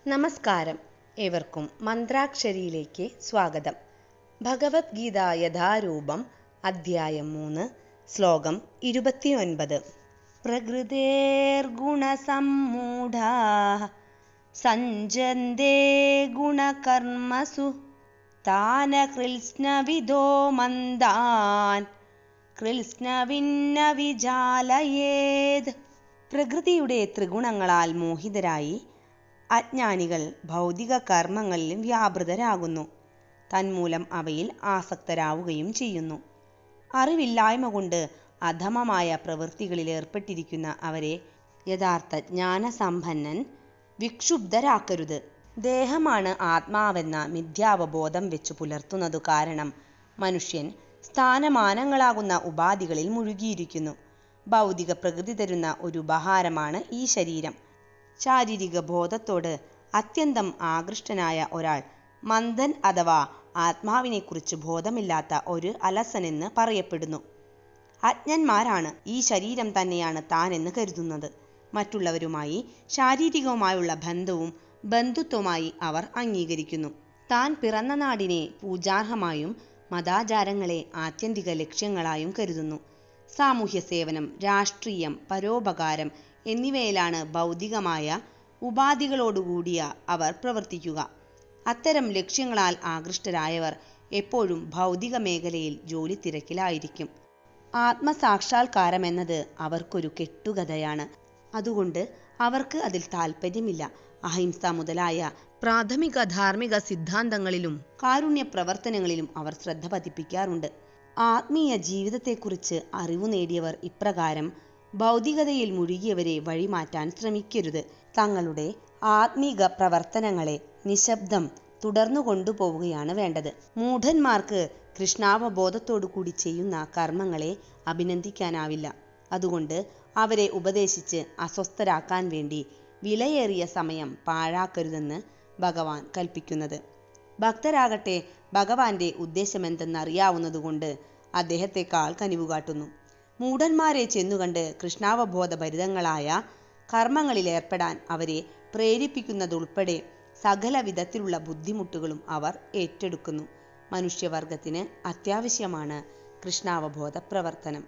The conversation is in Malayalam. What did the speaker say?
നമസ്കാരം. ഏവർക്കും മന്ത്രാക്ഷരിയിലേക്ക് സ്വാഗതം. ഭഗവത്ഗീത യഥാരൂപം, അധ്യായം 3, ശ്ലോകം 29. പ്രകൃതേർഗുണസമ്മൂഢാഃ സഞ്ജന്തെ ഗുണകർമ്മസു താന കൃത്സ്നവിദോ മന്ദാൻ കൃത്സ്നവിന്ന വിജാലയേത്. പ്രകൃതിയുടെ ത്രിഗുണങ്ങളാൽ മോഹിതരായി അജ്ഞാനികൾ ഭൗതിക കർമ്മങ്ങളിൽ വ്യാപൃതരാകുന്നു. തന്മൂലം അവയിൽ ആസക്തരാവുകയും ചെയ്യുന്നു. അറിവില്ലായ്മ കൊണ്ട് അധമമായ പ്രവൃത്തികളിൽ ഏർപ്പെട്ടിരിക്കുന്ന അവരെ യഥാർത്ഥ ജ്ഞാനസമ്പന്നൻ വിക്ഷുബ്ധരാക്കരുത്. ദേഹമാണ് ആത്മാവെന്ന മിഥ്യാവബോധം വെച്ചു പുലർത്തുന്നതു കാരണം മനുഷ്യൻ സ്ഥാനമാനങ്ങളാകുന്ന ഉപാധികളിൽ മുഴുകിയിരിക്കുന്നു. ഭൗതിക പ്രകൃതി തരുന്ന ഒരു ഉപഹാരമാണ് ഈ ശരീരം. ശാരീരിക ബോധത്തോട് അത്യന്തം ആകൃഷ്ടനായ ഒരാൾ മന്ദൻ അഥവാ ആത്മാവിനെക്കുറിച്ച് ബോധമില്ലാത്ത ഒരു അലസനെന്ന് പറയപ്പെടുന്നു. അജ്ഞന്മാരാണ് ഈ ശരീരം തന്നെയാണ് താൻ എന്ന് കരുതുന്നത്. മറ്റുള്ളവരുമായി ശാരീരികവുമായുള്ള ബന്ധവും ബന്ധുത്വമായി അവർ അംഗീകരിക്കുന്നു. താൻ പിറന്ന നാടിനെ പൂജാർഹമായും മതാചാരങ്ങളെ ആത്യന്തിക ലക്ഷ്യങ്ങളായും കരുതുന്നു. സാമൂഹ്യ സേവനം, രാഷ്ട്രീയം, പരോപകാരം എന്നിവയിലാണ് ഭൗതികമായ ഉപാധികളോടുകൂടിയ അവർ പ്രവർത്തിക്കുക. അത്തരം ലക്ഷ്യങ്ങളാൽ ആകൃഷ്ടരായവർ എപ്പോഴും ഭൗതിക മേഖലയിൽ ജോലി തിരക്കിലായിരിക്കും. ആത്മസാക്ഷാത്കാരം എന്നത് അവർക്കൊരു കെട്ടുകഥയാണ്. അതുകൊണ്ട് അവർക്ക് അതിൽ താല്പര്യമില്ല. അഹിംസ മുതലായ പ്രാഥമിക ധാർമ്മിക സിദ്ധാന്തങ്ങളിലും കാരുണ്യ പ്രവർത്തനങ്ങളിലും അവർ ശ്രദ്ധ പതിപ്പിക്കാറുണ്ട്. ആത്മീയ ജീവിതത്തെക്കുറിച്ച് അറിവു നേടിയവർ ഇപ്രകാരം ഭൗതികതയിൽ മുഴുകിയവരെ വഴിമാറ്റാൻ ശ്രമിക്കരുത്. തങ്ങളുടെ ആത്മീക പ്രവർത്തനങ്ങളെ നിശബ്ദം തുടർന്നു കൊണ്ടുപോവുകയാണ് വേണ്ടത്. മൂഢന്മാർക്ക് കൃഷ്ണാവബോധത്തോടു കൂടി ചെയ്യുന്ന കർമ്മങ്ങളെ അഭിനന്ദിക്കാനാവില്ല. അതുകൊണ്ട് അവരെ ഉപദേശിച്ച് അസ്വസ്ഥരാക്കാൻ വേണ്ടി വിലയേറിയ സമയം പാഴാക്കരുതെന്ന് ഭഗവാൻ കൽപ്പിക്കുന്നത്. ഭക്തരാകട്ടെ ഭഗവാന്റെ ഉദ്ദേശമെന്തെന്നറിയാവുന്നതുകൊണ്ട് അദ്ദേഹത്തെക്കാൾ കനിവ് കാട്ടുന്നു. മൂഢന്മാരെ ചെന്നുകണ്ട് കൃഷ്ണാവബോധഭരിതങ്ങളായ കർമ്മങ്ങളിലേർപ്പെടാൻ അവരെ പ്രേരിപ്പിക്കുന്നതുൾപ്പെടെ സകല വിധത്തിലുള്ള ബുദ്ധിമുട്ടുകളും അവർ ഏറ്റെടുക്കുന്നു. മനുഷ്യവർഗത്തിന് അത്യാവശ്യമാണ് കൃഷ്ണാവബോധ പ്രവർത്തനം.